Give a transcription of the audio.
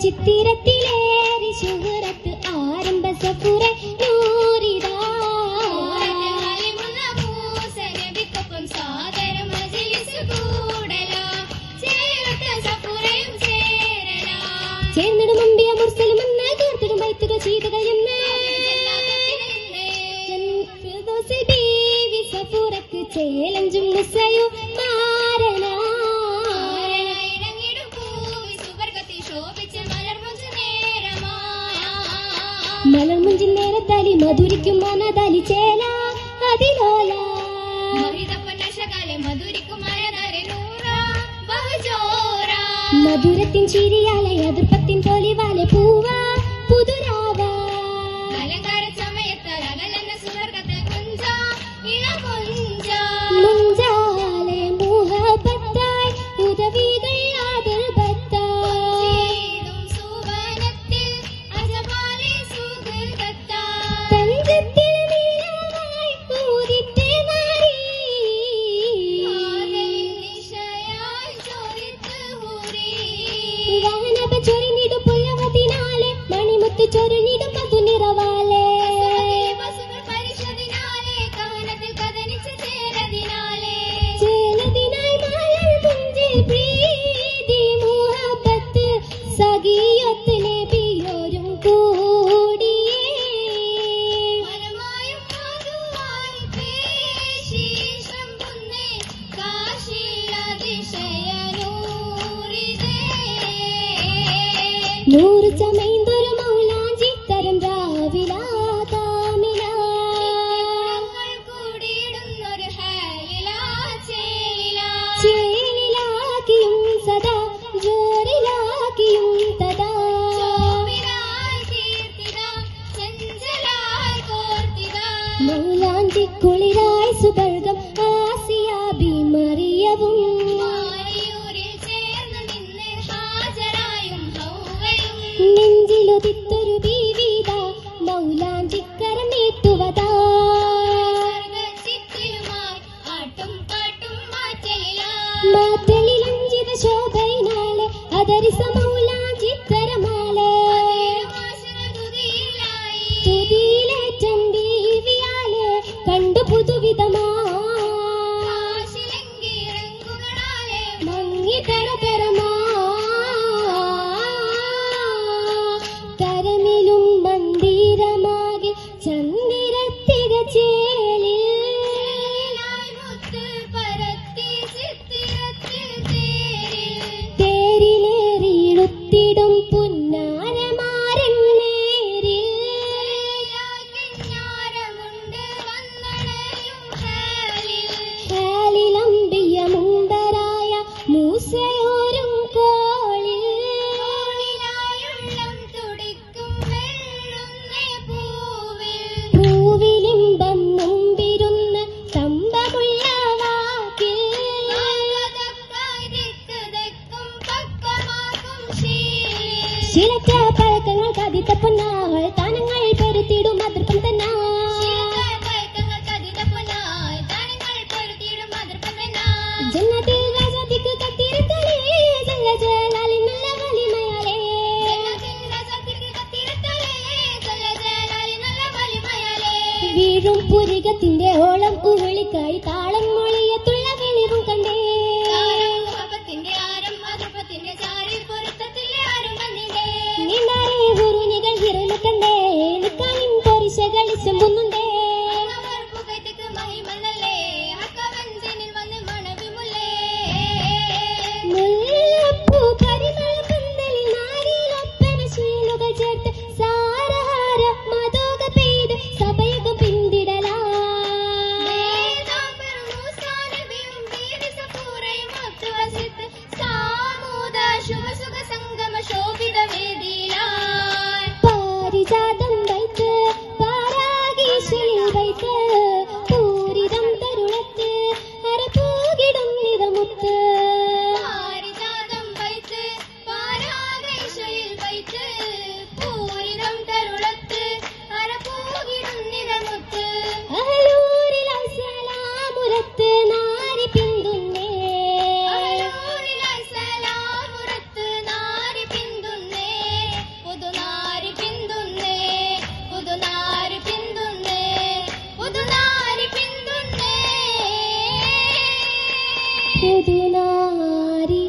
ചിത്തിരത്തിലേറി ശുഹറത്ത് ആരംഭ സഫുറ നൂറിതാ നബിക്കൊപ്പം സാദര മജ്‌ലിസ് കൂടലാ ചേർത്ത സഫുറയും ചേരലാ ചേർന്നിടും അമ്പിയ മുർസലും എന്ന് കോർത്തിടും ബൈത്തുകൾ ചെയ്തുകൾ എന്ന് ബീവി സഫുറക്ക് ചേലഞ്ചും മുസയും മാറലാ മലർമുഞ്ചിൻ നേരത്താലി മധുരിക്കും മനതാലി ചേല അതിലോല മധുരത്തിൻ ചിരിയാലെ എതിർപ്പത്തിൻ പൊലിവാലെ പൂവ പുതുരാവ അലങ്കാര സമയത്താൽ അകലെന്ന സുവർഗത്തെ മുഞ്ചാലെ മുഹബത്തായി ഉദവികൾ ആദൽ ചൊരിഞ്ഞിടും മധു നിറവാലേ ചേലതിനായി മലർ മുഞ്ചിൽ പ്രീതി മുഹബത്ത് സഖിയത്ത് നബിയോരും കൂടിയേ നൂറ് ചമൈന്തൊരു ചേലിലാക്കിയും സദാ ജോറിലാക്കിയും തദാ മൗലാഞ്ചി കുളിരായി സുബർഗം ആസിയാബി മറിയവും നെഞ്ചിലുദിത്തൊരു ബീവിത മൗലാഞ്ചിക്കര നീട്ടുവതാ മാറ്റലിലഞ്ചിത ശോഭയിനാലെ അതരിസ മൗലാഞ്ചിത്തരമാലെ തുതിയിലേറ്റം ബീവിയാലെ കണ്ടു പുതുവിധമാ മങ്ങിത്തരതരമാ തരമിലും മന്ദിരമാകെ ചന്ദിരത്തിക ചേലിൽ ും പുന്നാരമാരൻ നേരിൽ ഹാലിലമ്പിയ മുമ്പരായ മൂസയോരും കോളിൽ പൂവിലിമ്പം മുമ്പിരുന്ന് തമ്പമുള്ള വാക്കിൽ ശിലക്ക പഴക്കങ്ങൾ കതിത്ത പൊന്നാൾ താനങ്ങൾ പൊരുത്തിടും അതിർപ്പം തന്നെ ജന്നത്തിൽ രാജാതിക്ക് കത്തിരത്തലേ ജലജലാലിൻ നല്ല വലിമയാലേ വീഴും പുരികത്തിന്റെ ഓളം ഉവിളിക്കായി താളം മൊഴിയത്തുള്ള വെളിവും കണ്ടേ ഗുരുനികൾ ഹിറമക്കണ്ടേ നിക്കാനിൻ പൊരിശകൾ ചെമ്പുന്നുണ്ടേ മുല്ലപ്പൂ പരിമള പന്തലിൽ നാരിയിലൊപ്പന ശീലുകൾ ചേർത്ത് സാരഹാര മതോക പെയ്ത് സഭയകം പിന്തിടലാ പാരിജാതം വൈത്ത് പാരാഗീശ പുതുനാരി